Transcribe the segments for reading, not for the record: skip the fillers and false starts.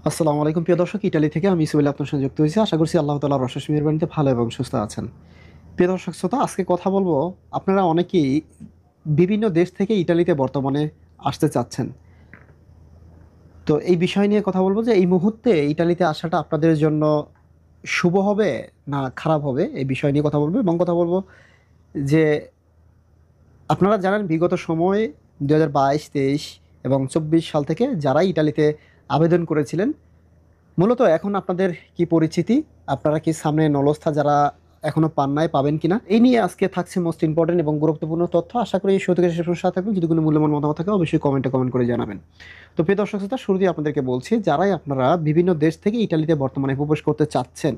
আসসালামু আলাইকুম প্রিয় দর্শক, ইতালি থেকে আমি ইসমাইল আপনার সঙ্গে যুক্ত হয়েছি। আশা করছি আল্লাহ তাআলার অশেষ মেহেরবানিতে ভালো এবং সুস্থ আছেন। প্রিয় দর্শক শ্রোতা, আজকে কথা বলবো, আপনারা অনেকেই বিভিন্ন দেশ থেকে ইতালিতে বর্তমানে আসতে চাচ্ছেন। তো এই বিষয় নিয়ে কথা বলবো যে এই মুহূর্তে ইতালিতে আসাটা আপনাদের জন্য শুভ হবে না খারাপ হবে, এই বিষয় নিয়ে কথা বলবো। এবং কথা বলবো যে আপনারা জানেন বিগত সময়ে 2022, 23 এবং 24 সাল থেকে যারা ইতালিতে আবেদন করেছিলেন, মূলত এখন আপনাদের কি পরিচিতি, আপনারা কি সামনে নলস্থা যারা এখনো পান নাই পাবেন কিনা, এই নিয়ে আজকে থাকছে মোস্ট ইম্পর্টেন্ট এবং গুরুত্বপূর্ণ তথ্য। আশা করি এই শুরু থেকে শেষ পর্যন্ত সাথে থাকবেন। যদি কোনো মূল্যবান মতামত থাকে অবশ্যই কমেন্ট করে জানাবেন। তো প্রিয় দর্শক শ্রোতা, শুরুতেই আপনাদেরকে বলছি, যারাই আপনারা বিভিন্ন দেশ থেকে ইতালিতে বর্তমানে প্রবেশ করতে চাচ্ছেন,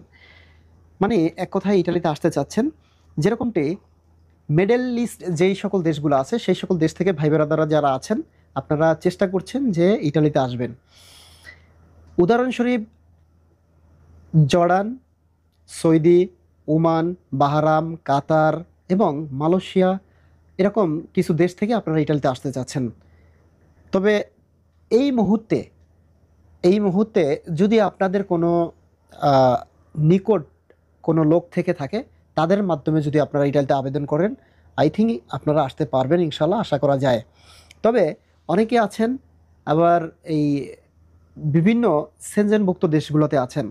মানে এক কথায় ইতালিতে আসতে চাচ্ছেন, যেরকমটি মিডল ইস্ট যেই সকল দেশগুলো আছে সেই সকল দেশ থেকে ভাই বেরাদারা যারা আছেন, আপনারা চেষ্টা করছেন যে ইতালিতে আসবেন। উদাহরণস্বরূপ জর্ডান, সৌদি, ওমান, বাহারাম, কাতার এবং মালয়েশিয়া, এরকম কিছু দেশ থেকে আপনারা ইটালিতে আসতে চাচ্ছেন। তবে এই মুহূর্তে এই মুহূর্তে যদি আপনাদের কোনো আহ, নিকট কোনো লোক থেকে থাকে, তাদের মাধ্যমে যদি আপনারা ইটালিতে আবেদন করেন, আই থিঙ্ক আপনারা আসতে পারবেন ইনশাল্লাহ, আশা করা যায়। তবে অনেকে আছেন আবার এই বিভিন্ন সেনজেনভুক্ত দেশগুলোতে আছেন,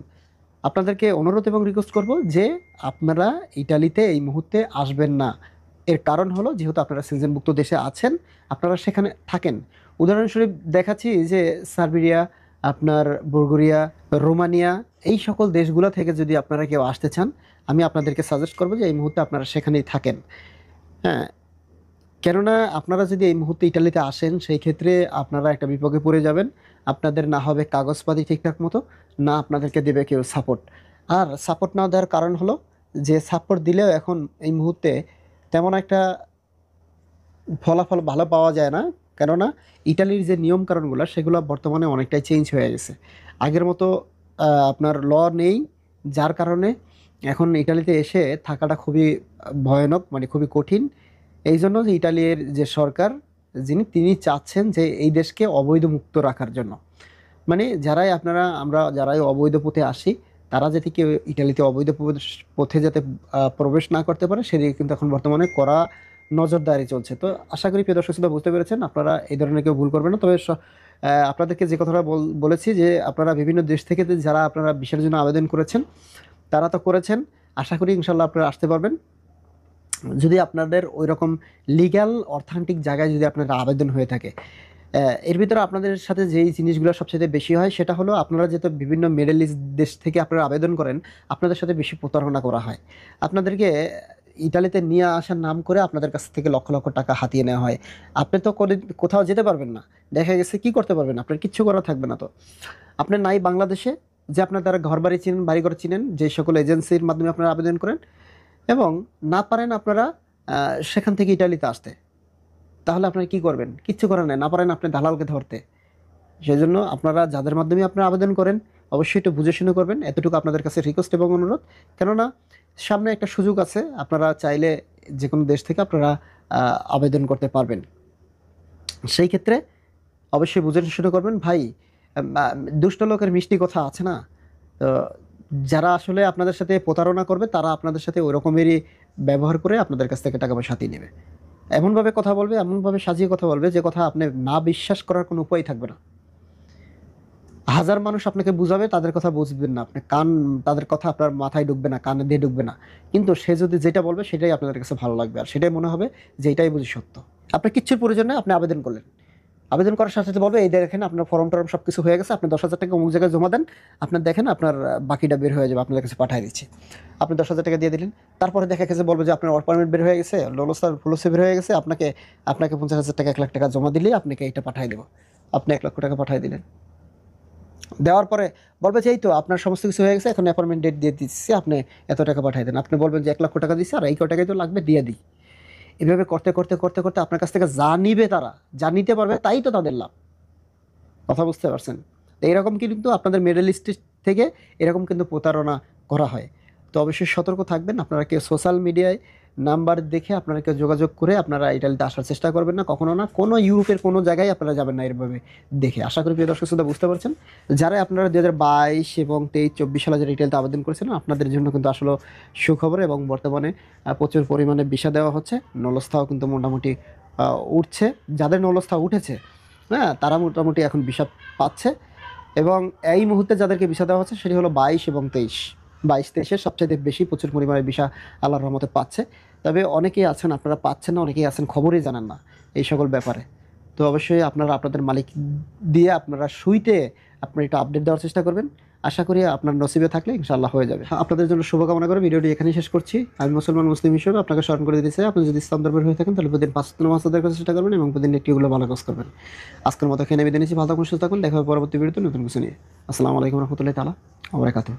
আপনাদেরকে অনুরোধ এবং রিকোয়েস্ট করব যে আপনারা ইটালিতে এই মুহূর্তে আসবেন না। এর কারণ হলো, যেহেতু আপনারা সিজনভুক্ত দেশে আছেন, আপনারা সেখানে থাকেন। উদাহরণস্বরূপ দেখাচ্ছি যে সার্বিয়া, আপনার বুলগেরিয়া, রোমানিয়া, এই সকল দেশগুলো থেকে যদি আপনারা কেউ আসতে চান, আমি আপনাদেরকে সাজেস্ট করবো যে এই মুহূর্তে আপনারা সেখানেই থাকেন। হ্যাঁ, কেননা আপনারা যদি এই মুহূর্তে ইটালিতে আসেন, সেই ক্ষেত্রে আপনারা একটা বিপদে পড়ে যাবেন। আপনাদের না হবে কাগজপাতি ঠিকঠাক মতো, না আপনাদেরকে দেবে কেউ সাপোর্ট। আর সাপোর্ট না দেওয়ার কারণ হলো যে সাপোর্ট দিলেও এখন এই মুহূর্তে তেমন একটা ফলাফল ভালো পাওয়া যায় না। কেননা ইটালির যে নিয়মকানুনগুলো সেগুলো বর্তমানে অনেকটাই চেঞ্জ হয়ে গেছে। আগের মতো আপনার ল নেই, যার কারণে এখন ইটালিতে এসে থাকাটা খুবই ভয়ানক, মানে খুবই কঠিন। এই জন্য যে ইটালির যে সরকার, তিনি চাচ্ছেন যে এই দেশকে অবৈধ মুক্ত রাখার জন্য, মানে যারাই আপনারা আমরা যারাই অবৈধ পথে আসি, তারা যাতে কেউ ইটালিতে অবৈধ পথে যাতে প্রবেশ না করতে পারে, সেদিকে কিন্তু এখন বর্তমানে কড়া নজরদারি চলছে। তো আশা করি প্রিয় দর্শক শ্রোতা বুঝতে পেরেছেন, আপনারা এই ধরনের কেউ ভুল করবেন না। তবে আপনাদেরকে যে কথাটা বলেছি যে আপনারা বিভিন্ন দেশ থেকে যারা আপনারা ভিসার জন্য আবেদন করেছেন, তারা তো করেছেন, আশা করি ইনশাল্লাহ আপনারা আসতে পারবেন। যদি আপনাদের ওই রকম লিগ্যাল অর্থনৈতিক জায়গায় যদি আপনার আবেদন হয়ে থাকে, এর ভিতরে আপনাদের সাথে যেই জিনিসগুলো সবচেয়ে বেশি হয় সেটা হলো, আপনারা যেহেতু বিভিন্ন মিডল ইস্ট দেশ থেকে আপনারা আবেদন করেন, আপনাদের সাথে বেশি প্রতারণা করা হয়। আপনাদেরকে ইতালিতে নিয়ে আসার নাম করে আপনাদের কাছ থেকে লক্ষ লক্ষ টাকা হাতিয়ে নেওয়া হয়। আপনি তো কোথাও যেতে পারবেন না, দেখা গেছে কি করতে পারবেন, আপনার কিচ্ছু করা থাকবে না। তো আপনি নাই বাংলাদেশে, যে আপনার দ্বারা ঘর বাড়ি চিনেন, বাড়িঘর চিনেন, যে সকল এজেন্সির মাধ্যমে আপনারা আবেদন করেন, এবং না পারেন আপনারা সেখান থেকে ইটালিতে আসতে, তাহলে আপনারা কি করবেন? কিচ্ছু করার নেই, না পারেন আপনি দালালকে ধরতে। সেজন্য আপনারা যাদের মাধ্যমে আপনারা আবেদন করেন, অবশ্যই একটু বুঝে শুনে করবেন, এতটুকু আপনাদের কাছে রিকোয়েস্ট এবং অনুরোধ। কেননা সামনে একটা সুযোগ আছে, আপনারা চাইলে যে কোনো দেশ থেকে আপনারা আবেদন করতে পারবেন। সেই ক্ষেত্রে অবশ্যই বুঝে শুনে করবেন ভাই। দুষ্ট লোকের মিষ্টি কথা আছে না? তো যারা আসলে আপনাদের সাথে প্রতারণা করবে, তারা আপনাদের সাথে ওই রকমেরই ব্যবহার করে আপনাদের কাছ থেকে টাকা পয়সা হাতিয়ে নেবে। এমনভাবে কথা বলবে, এমনভাবে সাজিয়ে কথা বলবে, যে কথা আপনি না বিশ্বাস করার কোনো উপায় থাকবে না। হাজার মানুষ আপনাকে বুঝাবে, তাদের কথা বুঝবেন না আপনি, তাদের কথা আপনার মাথায় ঢুকবে না, কানে দিয়ে ঢুকবে না। কিন্তু সে যদি যেটা বলবে সেটাই আপনাদের কাছে ভালো লাগবে, আর সেটাই মনে হবে যে এটাই বুঝি সত্য। আপনার কিচ্ছুর প্রয়োজন নেই, আপনি আবেদন করলেন, আবেদন করার সাথে সাথে বলবে এই দেখেন আপনার ফর্ম টর্ম সব কিছু হয়ে গেছে, আপনি 10,000 টাকা অমুক জায়গায় জমা দেন, আপনার দেখেন আপনার বাকিটা বের হয়ে যাবে, আপনাদের কাছে পাঠিয়ে দিচ্ছি। আপনি 10,000 টাকা দিয়ে দিলেন, তারপরে দেখা গেছে বলবে যে আপনার ওয়ার্ক পারমিট বের হয়ে গেছে, লোলসার ফুলসে বের হয়ে গেছে, আপনাকে আপনাকে 50,000 টাকা 1,00,000 টাকা জমা দিলেই আপনাকে এটা পাঠিয়ে দেবো। আপনি 1,00,000 টাকা পাঠিয়ে দিলেন, দেওয়ার পরে বলবে যে এই তো আপনার সমস্ত কিছু হয়ে গেছে, এখন অ্যাপয়েন্টমেন্ট ডেট দিয়ে দিচ্ছি, আপনি এত টাকা পাঠিয়ে দেন। আপনি বলবেন যে 1,00,000 টাকা দিচ্ছি, আর এই কয় টাকাই তো লাগবে, দিয়ে দিই। এভাবে করতে করতে করতে করতে আপনার কাছ থেকে যা নিবে, তারা যা নিতে পারবে তাই তো তাদের লাভ। কথা বুঝতে পারছেন? তো এরকম কিন্তু আপনাদের মিডল ইস্ট থেকে এরকম কিন্তু প্রতারণা করা হয়। তো অবশ্যই সতর্ক থাকবেন। আপনারা কেউ সোশ্যাল মিডিয়ায় নাম্বার দেখে আপনাকে যোগাযোগ করে আপনারা ইটালিতে আসার চেষ্টা করবেন না, কখনো না। কোনো ইউরোপের কোনো জায়গায় আপনারা যাবেন না এরভাবে দেখে। আশা করি প্রিয় দর্শক শ্রোতা বুঝতে পারছেন। যারা আপনারা 2022 এবং 23-24 সালে যারা ইটালিতে আবেদন করেছেন, আপনাদের জন্য কিন্তু আসলে সুখবর, এবং বর্তমানে প্রচুর পরিমাণে ভিসা দেওয়া হচ্ছে। নলস্থাও কিন্তু মোটামুটি উঠছে। যাদের নলস্থা উঠেছে, হ্যাঁ, তারা মোটামুটি এখন ভিসা পাচ্ছে। এবং এই মুহূর্তে যাদেরকে ভিসা দেওয়া হচ্ছে সেটি হলো 22 এবং 23। 22-23-এর সবচাইতে বেশি প্রচুর পরিমাণে ভিসা আল্লাহর রহমতে পাচ্ছে। তবে অনেকেই আছেন আপনারা পাচ্ছেন না, অনেকেই আছেন খবরই জানেন না এই সকল ব্যাপারে। তো অবশ্যই আপনারা আপনাদের মালিক দিয়ে আপনারা সুইটে আপনারা একটু আপডেট দেওয়ার চেষ্টা করবেন। আশা করি আপনার নসিবে থাকলে ইনশাআল্লাহ হয়ে যাবে। আপনাদের জন্য শুভকামনা করে ভিডিওটি এখানেই শেষ করছি। আমি মুসলিম হিসেবে আপনাকে স্মরণ করে দিতে চাই, আপনি যদি ইসলাম ধর্মের হয়ে থাকেন তাহলে প্রতিদিন 5 নামাজ আদায় করার চেষ্টা করবেন এবং প্রতিদিন একটিগুলো ভালো কাজ করবেন। আজকের মতো এখানে বিদায় নিচ্ছি। ভালো থাকুন, সুস্থ থাকুন। দেখা হবে পরবর্তী ভিডিওতে নতুন কিছু নিয়ে। আসসালামু আলাইকুম রহমতুল্লাহি তাআলা ওয়া বারাকাতুহু।